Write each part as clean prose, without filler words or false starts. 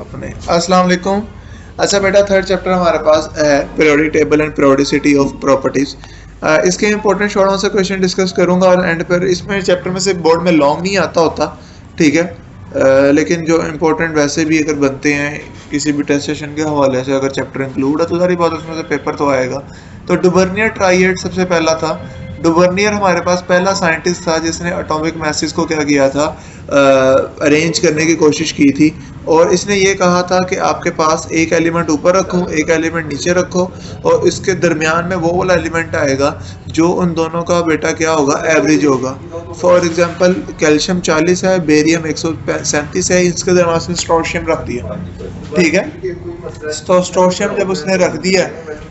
अपने अस्सलाम वालेकुम। अच्छा बेटा, थर्ड चैप्टर हमारे पास है periodic table and periodicity of properties. इसके important short answer question discuss करूंगा और एंड पर इसमें चैप्टर में से बोर्ड में लॉन्ग नहीं आता होता, ठीक है। लेकिन जो इम्पोर्टेंट वैसे भी अगर बनते हैं किसी भी टेस्ट सेशन के हवाले से, अगर चैप्टर इंक्लूड है तो सारी बात उसमें से पेपर तो आएगा। तो डुबर्नियर ट्राइएड सबसे पहला था। डुबर्नियर हमारे पास पहला साइंटिस्ट था जिसने एटॉमिक मैसेज को क्या किया था, अरेंज करने की कोशिश की थी। और इसने ये कहा था कि आपके पास एक एलिमेंट ऊपर रखो, एक एलिमेंट नीचे रखो, और इसके दरमियान में वो वाला एलिमेंट आएगा जो उन दोनों का बेटा क्या होगा, एवरेज होगा। फॉर एग्जांपल कैल्शियम 40 है, बेरियम 137 है, इसके दरमियान उसने स्ट्रोशियम रख दिया, ठीक है। तो स्ट्रोशियम जब उसने रख दिया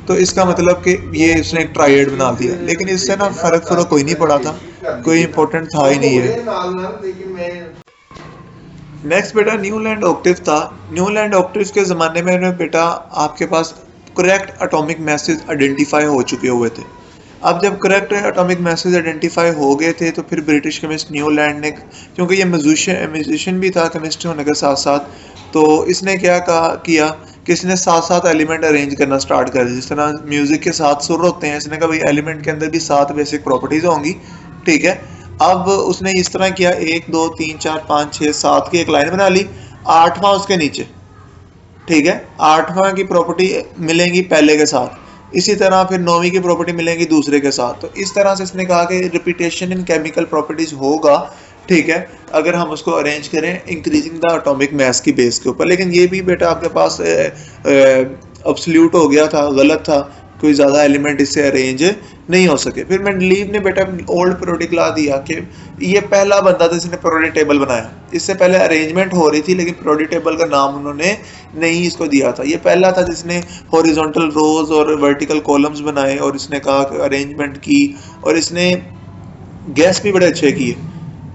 तो इसका मतलब कि ये उसने एक ट्राइएड बना दिया, लेकिन इससे ना फर्क कोई नहीं पड़ा था, कोई इंपॉर्टेंट था ही नहीं है। नेक्स्ट बेटा न्यूलैंड ऑक्टेव था। न्यूलैंड ऑक्टेव के ज़माने में बेटा आपके पास करेक्ट एटॉमिक मैसेज आइडेंटिफाई हो चुके हुए थे। अब जब करेक्ट एटॉमिक मैसेज आइडेंटिफाई हो गए थे तो फिर ब्रिटिश केमिस्ट न्यूलैंड ने, क्योंकि ये म्यूजिशियन भी था केमिस्ट होने के साथ साथ, तो इसने क्या किया कि इसने सात सात एलिमेंट अरेंज करना स्टार्ट कर दिया। जिस तरह म्यूजिक के सात सुर होते हैं, इसने कहा भाई एलिमेंट के अंदर भी 7 बेसिक प्रॉपर्टीज होंगी, ठीक है। अब उसने इस तरह किया, 1 2 3 4 5 6 7 की एक लाइन बना ली, 8वां उसके नीचे, ठीक है। 8वां की प्रॉपर्टी मिलेंगी पहले के साथ, इसी तरह फिर 9वीं की प्रॉपर्टी मिलेंगी दूसरे के साथ। तो इस तरह से इसने कहा कि रिपीटेशन इन केमिकल प्रॉपर्टीज होगा, ठीक है, अगर हम उसको अरेंज करें इंक्रीजिंग द एटॉमिक मास की बेस के ऊपर। लेकिन ये भी बेटा आपके पास अब्सोल्यूट हो गया था, गलत था, कोई ज़्यादा एलिमेंट इससे अरेंज नहीं हो सके। फिर मेंडलीव ने बेटा ओल्ड पीरियोडिक लॉ दिया कि ये पहला बंदा था जिसने पीरियोडिक टेबल बनाया। इससे पहले अरेंजमेंट हो रही थी लेकिन पीरियोडिक टेबल का नाम उन्होंने नहीं इसको दिया था। ये पहला था जिसने हॉरिजॉन्टल रोज और वर्टिकल कॉलम्स बनाए और इसने कहा कि अरेंजमेंट की, और इसने गैस भी बड़े अच्छे किए,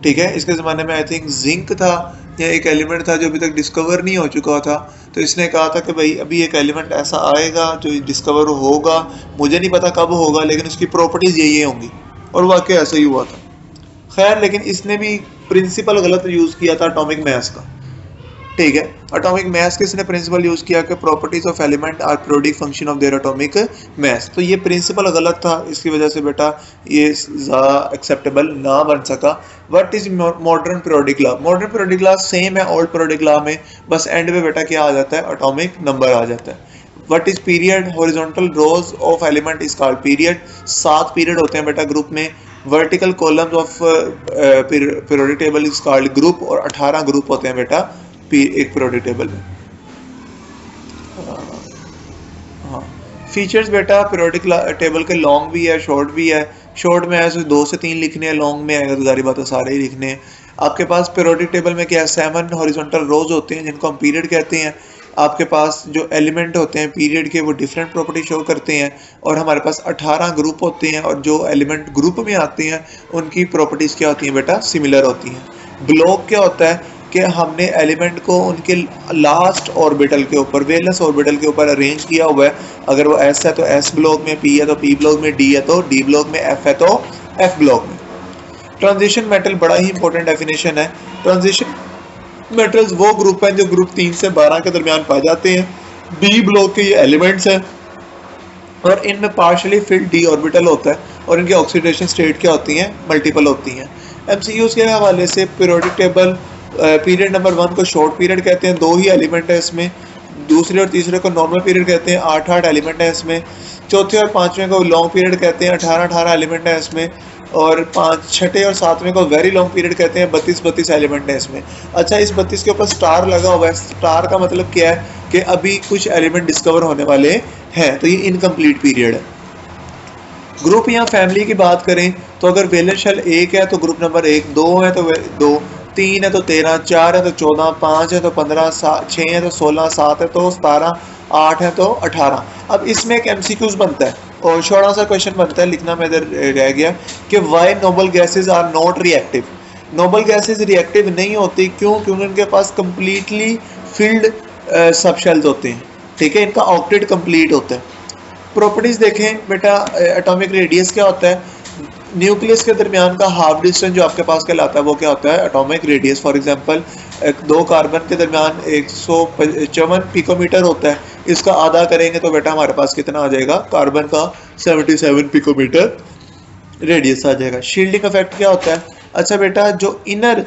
ठीक है। इसके ज़माने में आई थिंक जिंक था या एक एलिमेंट था जो अभी तक डिस्कवर नहीं हो चुका था, तो इसने कहा था कि भाई अभी एक एलिमेंट ऐसा आएगा जो डिस्कवर होगा, मुझे नहीं पता कब होगा लेकिन उसकी प्रॉपर्टीज़ ये होंगी, और वाकई ऐसा ही हुआ था। खैर, लेकिन इसने भी प्रिंसिपल गलत यूज़ किया था एटॉमिक मास का, ठीक है। एटॉमिक मास के इसने प्रिंसिपल यूज किया कि properties of element are periodic function of their atomic mass, तो ये प्रिंसिपल गलत था, इसकी वजह से बेटा ये एक्सेप्टेबल ना बन सका। What is modern periodic law? Modern periodic law same है ओल्ड पीरियोडिक लॉ में, बस एंड में बेटा क्या आ जाता है, एटॉमिक नंबर आ जाता है। What is period? Horizontal rose of element is called period. 7 period होते हैं बेटा ग्रुप में। Vertical columns of periodic table is called group, और 18 ग्रुप होते हैं बेटा एक पीरियोडिक टेबल में। हाँ, फीचर्स बेटा पीरियोडिक टेबल के लॉन्ग भी है, शॉर्ट भी है। शॉर्ट में ऐसे 2 से 3 लिखने हैं, लॉन्ग में आएगा तो सारी बातें सारे ही लिखने हैं। आपके पास पीरियोडिक टेबल में क्या है, 7 हॉरिजॉन्टल रोज होते हैं जिनको हम पीरियड कहते हैं। आपके पास जो एलिमेंट होते हैं पीरियड के वो डिफरेंट प्रॉपर्टी शो करते हैं, और हमारे पास 18 ग्रुप होते हैं, और जो एलिमेंट ग्रुप में आते हैं उनकी प्रॉपर्टीज क्या होती हैं बेटा, सिमिलर होती हैं। ब्लॉक क्या होता है कि हमने एलिमेंट को उनके लास्ट ऑर्बिटल के ऊपर, वेलेंस ऑर्बिटल के ऊपर अरेंज किया हुआ है। अगर वो एस है तो एस ब्लॉक में, पी है तो पी ब्लॉक में, डी है तो डी ब्लॉक में, एफ है तो एफ ब्लॉक में। ट्रांजिशन मेटल बड़ा ही इंपॉर्टेंट डेफिनेशन है। ट्रांजिशन मेटल्स वो ग्रुप हैं जो ग्रुप 3 से 12 के दरमियान पाए जाते हैं। बी ब्लॉक के ये एलिमेंट्स हैं, और इनमें पार्शियली फिल्ड डी ऑर्बिटल होता है, और इनकी ऑक्सीडेशन स्टेट क्या होती हैं, मल्टीपल होती हैं। एमसीक्यूज के हवाले से पीरियोडिक टेबल पीरियड नंबर 1 को शॉर्ट पीरियड कहते हैं, 2 ही एलिमेंट है इसमें। दूसरे और तीसरे को नॉर्मल पीरियड कहते हैं, 8 एलिमेंट है इसमें। चौथे और पांचवें को लॉन्ग पीरियड कहते हैं, 18 एलिमेंट है इसमें। और छठे और सातवें को वेरी लॉन्ग पीरियड कहते हैं, 32 एलिमेंट है इसमें। अच्छा, इस 32 के ऊपर स्टार लगा हुआ है। स्टार का मतलब क्या है कि अभी कुछ एलिमेंट डिस्कवर होने वाले हैं, तो ये इनकम्प्लीट पीरियड है। ग्रुप या फैमिली की बात करें तो अगर वैलेंस शेल 1 है तो ग्रुप नंबर 1, 2 है तो 2, 3 है तो 13, 4 है तो 14, 5 है तो 15, 6 है तो 16, 7 है तो 17, 8 है तो 18। अब इसमें एक एमसीक्यूज बनता है और छोटा सा क्वेश्चन बनता है, लिखना में इधर रह गया कि why noble gases are not reactive. Noble gases reactive नहीं होती, क्यों? क्योंकि उनके पास कंप्लीटली फिल्ड सबशेल्स होते हैं, ठीक है, इनका ऑक्टेट कंप्लीट होता है। प्रॉपर्टीज देखें बेटा, एटॉमिक रेडियस क्या होता है, न्यूक्लियस के दरमियान का हाफ डिस्टेंस जो आपके पास कहलाता है वो क्या होता है? Atomic radius. फॉर एग्जांपल दो कार्बन के दरमियान 155 पिकोमीटर होता है, इसका आधा करेंगे तो बेटा हमारे पास कितना आ जाएगा? कार्बन का 77 पिकोमीटर रेडियस आ जाएगा। शील्डिंग इफेक्ट क्या होता है? अच्छा बेटा, जो इनर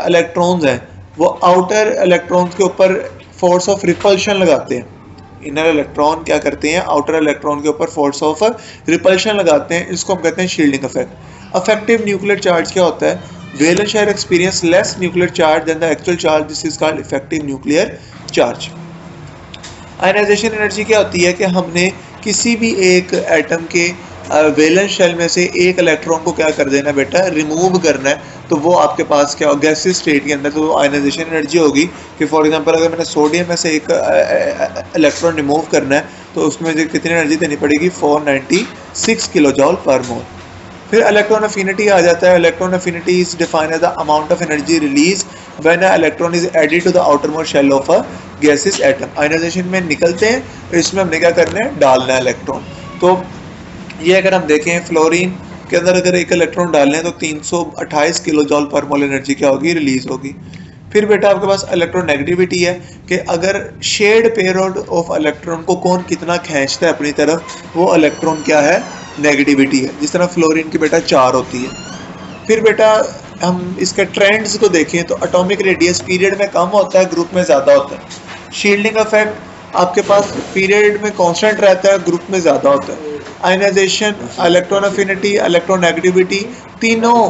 इलेक्ट्रॉन्स हैं वो आउटर इलेक्ट्रॉन्स के ऊपर फोर्स ऑफ रिपल्शन लगाते हैं। इनर इलेक्ट्रॉन क्या करते हैं? आउटर इलेक्ट्रॉन के ऊपर फोर्स ऑफ रिपल्शन लगाते हैं, इसको हम कहते हैं shielding effect. Effective nuclear charge क्या होता है? Valence shell experience less nuclear charge than the actual charge, this is called effective nuclear charge. Ionization energy क्या होती है कि हमने किसी भी एक एटम के वैलेंस शेल में से एक इलेक्ट्रॉन को क्या कर देना बेटा? रिमूव करना है, तो वो आपके पास क्या होगा? गैसियस स्टेट के अंदर तो आयनाइजेशन एनर्जी होगी कि फॉर एग्जांपल अगर मैंने सोडियम में से एक इलेक्ट्रॉन रिमूव करना है तो उसमें जो कितनी एनर्जी देनी पड़ेगी? 496 किलो जॉल पर मोल। फिर इलेक्ट्रॉन अफिनिटी आ जाता है। Electron affinity is defined as the amount of energy release when a electron is added to the outermost shell of a gaseous atom. Ionization में निकलते हैं, इसमें हमने क्या करना है? डालना है इलेक्ट्रॉन। तो ये अगर हम देखें फ्लोरीन के अंदर अगर एक इलेक्ट्रॉन डालें तो 328 किलो जॉल पर मोल एनर्जी क्या होगी? रिलीज होगी। फिर बेटा आपके पास इलेक्ट्रोनेगेटिविटी है कि अगर शेयर्ड पेयरऑर्ड ऑफ इलेक्ट्रॉन को कौन कितना खींचता है अपनी तरफ, वो इलेक्ट्रॉन क्या है? नेगेटिविटी है। जिस तरह फ्लोरीन की बेटा 4 होती है। फिर बेटा हम इसके ट्रेंड्स को देखें तो एटॉमिक रेडियस पीरियड में कम होता है, ग्रुप में ज़्यादा होता है। शील्डिंग इफेक्ट आपके पास पीरियड में कांस्टेंट रहता है, ग्रुप में ज़्यादा होता है। आयनाइजेशन, इलेक्ट्रॉन अफिनिटी, इलेक्ट्रोनेगेटिविटी तीनों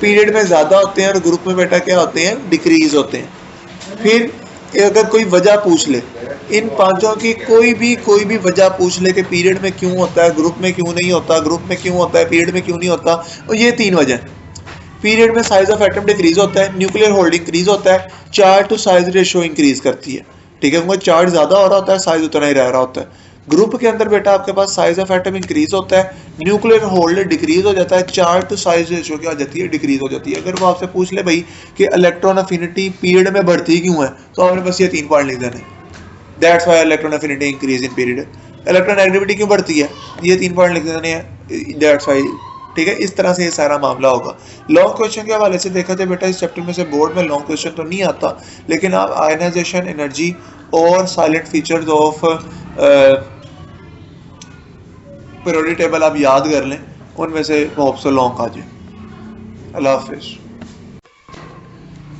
पीरियड में ज़्यादा होते हैं और ग्रुप में बेटा क्या होते हैं? डिक्रीज होते हैं। फिर अगर कोई वजह पूछ ले, इन पांचों की कोई भी वजह पूछ ले कि पीरियड में क्यों होता है, ग्रुप में क्यों नहीं होता, ग्रुप में क्यों होता है, पीरियड में क्यों नहीं होता, और ये 3 वजह। पीरियड में साइज ऑफ एटम डिक्रीज होता है, न्यूक्लियर होल्ड इंक्रीज होता है, charge to size ratio increase करती है। ठीक है, उनका चार्ज ज़्यादा हो रहा होता है, साइज उतना ही रह रहा होता है। ग्रुप के अंदर बेटा आपके पास साइज ऑफ एटम इंक्रीज होता है, न्यूक्लियर होल्ड डिक्रीज हो जाता है, चार्ज टू साइज रेशियो क्या हो जाती है? डिक्रीज हो जाती है। अगर वो आपसे पूछ ले भाई कि इलेक्ट्रॉन अफिनिटी पीरियड में बढ़ती क्यों है, तो आपने बस ये 3 पॉइंट लिख देने, that's why electron affinity increase in period. Electronegativity क्यों बढ़ती है, ये 3 पॉइंट लिख देने हैं, दैट्स व्हाई। ठीक है, इस तरह से ये सारा मामला होगा। लॉन्ग क्वेश्चन के हवाले से देखा जाए बेटा, इस चैप्टर में से बोर्ड में लॉन्ग क्वेश्चन तो नहीं आता, लेकिन आप आयनाइजेशन एनर्जी और salient features of periodic table आप याद कर लें, उनमें से होप सो लॉन्ग आ जाए। अल्लाह हाफिज।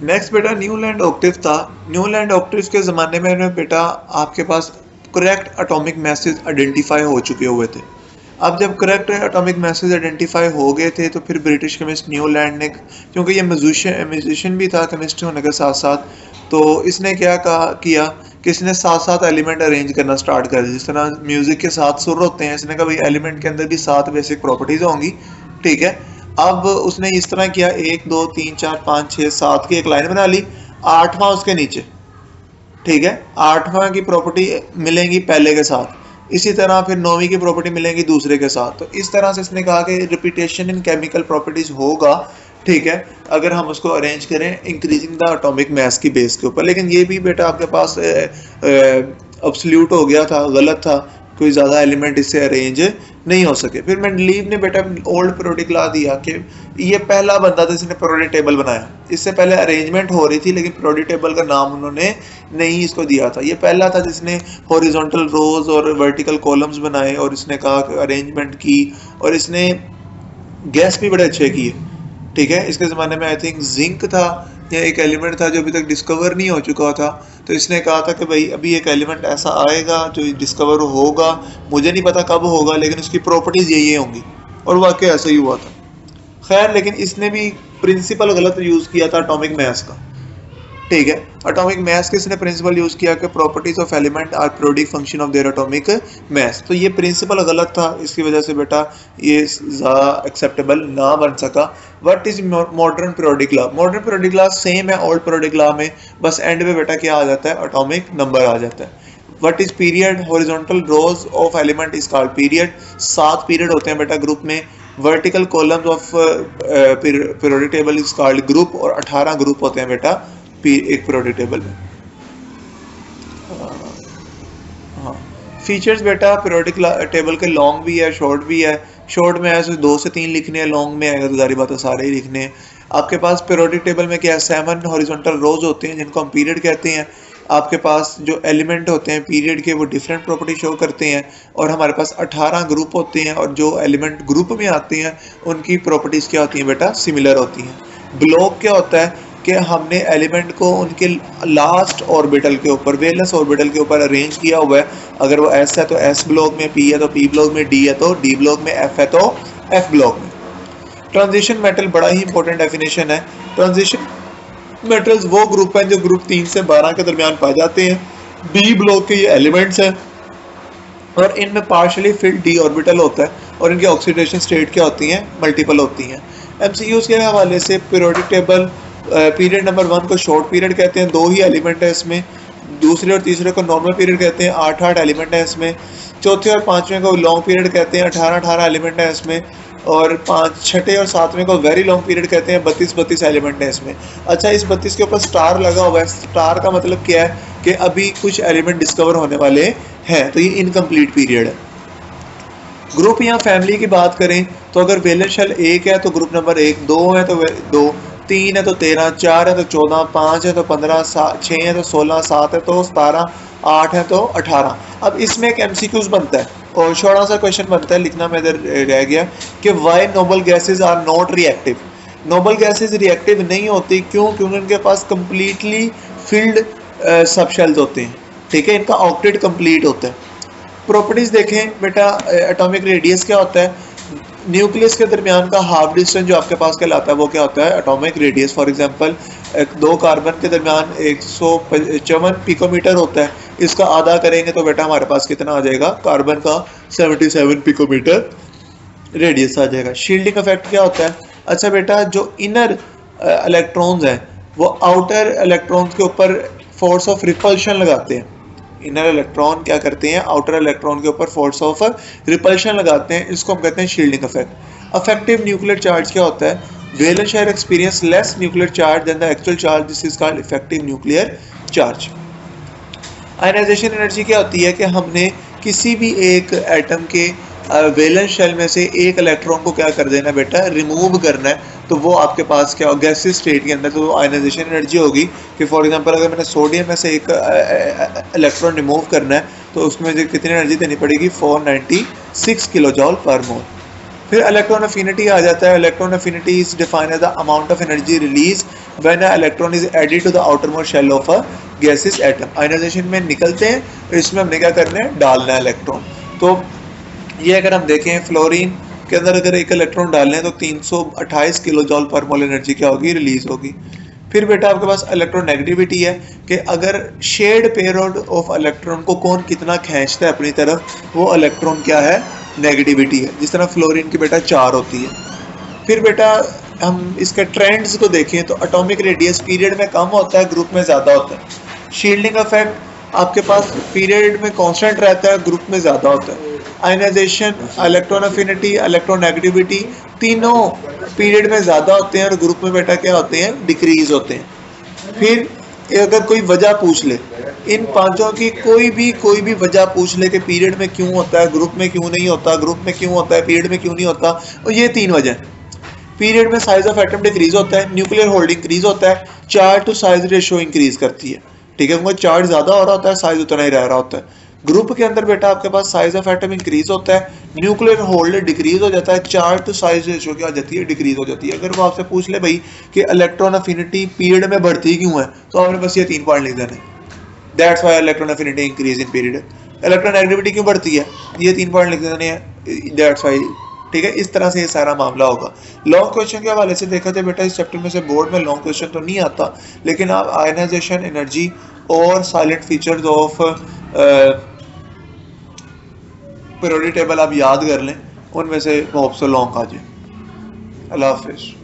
नेक्स्ट बेटा न्यूलैंड ऑक्टेव था। न्यूलैंड ऑक्टेव के ज़माने में बेटा आपके पास करेक्ट एटॉमिक मैसेज आइडेंटिफाई हो चुके हुए थे। अब जब करेक्ट एटॉमिक मैसेज आइडेंटिफाई हो गए थे तो फिर ब्रिटिश केमिस्ट न्यूलैंड ने, क्योंकि ये म्यूजिशियन भी था केमिस्ट्री होने के साथ साथ, तो इसने क्या किया कि इसने 7 एलिमेंट अरेंज करना स्टार्ट कर दिया। जिस तरह म्यूजिक के 7 सुर होते हैं, इसने कहा भाई एलिमेंट के अंदर भी 7 बेसिक प्रॉपर्टीज होंगी। ठीक है, अब उसने इस तरह किया 1 2 3 4 5 6 7 की एक लाइन बना ली, 8वां उसके नीचे। ठीक है, 8वां की प्रॉपर्टी मिलेंगी पहले के साथ, इसी तरह फिर 9वीं की प्रॉपर्टी मिलेंगी दूसरे के साथ। तो इस तरह से इसने कहा कि रिपीटेशन इन केमिकल प्रॉपर्टीज होगा। ठीक है, अगर हम उसको अरेंज करें इंक्रीजिंग द एटॉमिक मास की बेस के ऊपर। लेकिन ये भी बेटा आपके पास अब्सोल्यूट हो गया था, गलत था, कोई ज़्यादा एलिमेंट इससे अरेंज नहीं हो सके। फिर मेंडलीव ने बेटा ओल्ड पीरियोडिक लॉ दिया कि ये पहला बंदा था जिसने पीरियोडिक टेबल बनाया। इससे पहले अरेंजमेंट हो रही थी लेकिन पीरियोडिक टेबल का नाम उन्होंने नहीं इसको दिया था। ये पहला था जिसने हॉरिजॉन्टल रोज और वर्टिकल कॉलम्स बनाए और इसने कहा कि अरेंजमेंट की, और इसने गैस भी बड़े अच्छे किए। ठीक है, इसके ज़माने में आई थिंक जिंक था या एक एलिमेंट था जो अभी तक डिस्कवर नहीं हो चुका था, तो इसने कहा था कि भाई अभी एक एलिमेंट ऐसा आएगा जो डिस्कवर होगा, मुझे नहीं पता कब होगा लेकिन उसकी प्रॉपर्टीज यही होंगी, और वाकई ऐसा ही हुआ था। खैर, लेकिन इसने भी प्रिंसिपल गलत यूज़ किया था एटॉमिक मास का। ठीक है, एटॉमिक मास के इसने प्रिंसिपल यूज़ किया कि properties of element are periodic function of their atomic mass. तो ये प्रिंसिपल गलत था, इसकी वजह से बेटा ये ज़्यादा एक्सेप्टेबल ना बन सका। What is modern periodic law? Modern periodic law same है ओल्ड पीरियोडिक लॉ में, बस एंड में बेटा क्या आ जाता है? एटॉमिक नंबर आ जाता है। What is period? Horizontal rose of element is called period. 7 period होते हैं बेटा ग्रुप में। Vertical columns of periodic table is called group, और 18 ग्रुप होते हैं बेटा एक पीरियोडिक टेबल में। हाँ, फीचर्स बेटा पीरियोडिक टेबल के लॉन्ग भी है, शॉर्ट भी है। शॉर्ट में ऐसे 2 से 3 लिखने हैं, लॉन्ग में आएगा तो जारी बात है सारे ही लिखने हैं। आपके पास पीरियोडिक टेबल में क्या है, 7 हॉरिजॉन्टल रोज होते हैं जिनको हम पीरियड कहते हैं। आपके पास जो एलिमेंट होते हैं पीरियड के वो डिफरेंट प्रॉपर्टी शो करते हैं, और हमारे पास 18 ग्रुप होते हैं, और जो एलिमेंट ग्रुप में आते हैं उनकी प्रॉपर्टीज क्या होती हैं बेटा, सिमिलर होती हैं। ब्लॉक क्या होता है कि हमने एलिमेंट को उनके लास्ट ऑर्बिटल के ऊपर, वेलनेस ऑर्बिटल के ऊपर अरेंज किया हुआ है। अगर वो एस है तो एस ब्लॉक में, पी है तो पी ब्लॉक में, डी है तो डी ब्लॉक में, एफ है तो एफ ब्लॉक में। ट्रांजिशन मेटल बड़ा ही इंपॉर्टेंट डेफिनेशन है। ट्रांजिशन मेटल्स वो ग्रुप हैं जो ग्रुप 3 से 12 के दरमियान पाए जाते हैं। बी ब्लॉक के ये एलिमेंट्स हैं और इनमें पार्शियली फिल्ड डी ऑर्बिटल होता है, और इनकी ऑक्सीडेशन स्टेट क्या होती हैं, मल्टीपल होती हैं। एमसीक्यूज के हवाले से पीरियोडिक टेबल पीरियड नंबर 1 को शॉर्ट पीरियड कहते हैं, 2 ही एलिमेंट है इसमें। दूसरे और तीसरे को नॉर्मल पीरियड कहते हैं, 8 एलिमेंट है इसमें। चौथे और पांचवें को लॉन्ग पीरियड कहते हैं, 18 एलिमेंट है इसमें। और छठे और सातवें को वेरी लॉन्ग पीरियड कहते हैं, 32 एलिमेंट है इसमें। अच्छा, इस 32 के ऊपर स्टार लगा हुआ है। स्टार का मतलब क्या है कि अभी कुछ एलिमेंट डिस्कवर होने वाले हैं, तो ये इनकम्प्लीट पीरियड है। ग्रुप या फैमिली की बात करें तो अगर वैलेंस शेल 1 है तो ग्रुप नंबर 1, 2 है तो 2, 3 है तो 13, 4 है तो 14, 5 है तो 15, 6 है तो 16, 7 है तो 17, 8 है तो 18। अब इसमें एक एमसीक्यूज बनता है और छोटा सा क्वेश्चन बनता है, लिखना में इधर रह गया कि why noble gases are not reactive. Noble gases reactive नहीं होती, क्यों? क्योंकि उनके पास कंप्लीटली फिल्ड सबशेल्स होते हैं, ठीक है, इनका ऑक्टेट कंप्लीट होता है। प्रॉपर्टीज देखें बेटा, एटॉमिक रेडियस क्या होता है, न्यूक्लियस के दरमियान का हाफ डिस्टेंस जो आपके पास कहलाता है वो क्या होता है, atomic radius. For example 2 carbon के दरमियान 155 पिकोमीटर होता है, इसका आधा करेंगे तो बेटा हमारे पास कितना आ जाएगा, कार्बन का 77 पिकोमीटर रेडियस आ जाएगा। शील्डिंग इफेक्ट क्या होता है, अच्छा बेटा, जो इनर इलेक्ट्रॉन्स हैं वो आउटर इलेक्ट्रॉन्स के ऊपर फोर्स ऑफ रिपल्शन लगाते हैं। इनर इलेक्ट्रॉन क्या करते हैं, आउटर इलेक्ट्रॉन के ऊपर फोर्स ऑफ रिपल्शन लगाते हैं, इसको हम कहते हैं shielding effect. Effective nuclear charge क्या होता है, valence shell experience less nuclear charge than the actual charge, this is called effective nuclear charge. Ionization energy क्या होती है कि हमने किसी भी एक एटम के वैलेंस शेल में से एक इलेक्ट्रॉन को क्या कर देना बेटा, रिमूव करना है, तो वो आपके पास क्या हो, गैसियस स्टेट के अंदर, तो आयनाइजेशन एनर्जी होगी कि फॉर एग्जांपल अगर मैंने सोडियम में से एक इलेक्ट्रॉन रिमूव करना है तो उसमें कितनी एनर्जी देनी पड़ेगी, 496 किलो जॉल पर मोल। फिर इलेक्ट्रॉन अफिनिटी आ जाता है। Electron affinity is defined as the amount of energy release when a electron is added to the outermost shell of a gaseous atom. Ionization में निकलते हैं, इसमें हमने क्या करना है, डालना है इलेक्ट्रॉन। तो ये अगर हम देखें फ्लोरीन के अंदर अगर एक इलेक्ट्रॉन डालने हैं तो 328 किलो जॉल पर मोल एनर्जी क्या होगी, रिलीज होगी। फिर बेटा आपके पास इलेक्ट्रोनेगेटिविटी है कि अगर शेयर्ड पेयरऑड ऑफ इलेक्ट्रॉन को कौन कितना खींचता है अपनी तरफ, वो इलेक्ट्रॉन क्या है, नेगेटिविटी है। जिस तरह फ्लोरीन की बेटा 4 होती है। फिर बेटा हम इसके ट्रेंड्स को देखें तो एटॉमिक रेडियस पीरियड में कम होता है, ग्रुप में ज़्यादा होता है। शील्डिंग इफेक्ट आपके पास पीरियड में कांस्टेंट रहता है, ग्रुप में ज़्यादा होता है। आयनाइजेशन, इलेक्ट्रॉन अफिनिटी, इलेक्ट्रोनेगेटिविटी तीनों पीरियड में ज़्यादा होते हैं और ग्रुप में बेटा क्या होते हैं, डिक्रीज होते हैं। फिर अगर कोई वजह पूछ ले, इन पांचों की कोई भी वजह पूछ ले कि पीरियड में क्यों होता है, ग्रुप में क्यों नहीं होता, ग्रुप में क्यों होता है, पीरियड में क्यों नहीं होता, और ये 3 वजह। पीरियड में साइज ऑफ एटम डिक्रीज होता है, न्यूक्लियर होल्ड इंक्रीज होता है, charge to size ratio increase करती है, ठीक है, उनको चार्ज ज़्यादा हो रहा होता है, साइज उतना ही रह रहा होता है। ग्रुप के अंदर बेटा आपके पास साइज ऑफ एटम इंक्रीज होता है, न्यूक्लियर होल्ड डिक्रीज हो जाता है, चार्ज टू साइज रेशियो क्या हो जाती है, डिक्रीज हो जाती है। अगर वो आपसे पूछ ले भाई कि इलेक्ट्रॉन अफिनिटी पीरियड में बढ़ती क्यों है, तो आपने बस ये 3 पॉइंट लिख देने, that's why electron affinity increase in period. Electron negativity क्यों बढ़ती है, ये 3 पॉइंट लिख देने हैं, दैट्स व्हाई, ठीक है। इस तरह से ये सारा मामला होगा। लॉन्ग क्वेश्चन के हवाले से देखा जाए बेटा, इस चैप्टर में से बोर्ड में लॉन्ग क्वेश्चन तो नहीं आता, लेकिन आप आयनाइजेशन एनर्जी और salient features of periodic table आप याद कर लें, उनमें से होप सो लॉन्ग आ जाए। अल्लाह हाफिज़।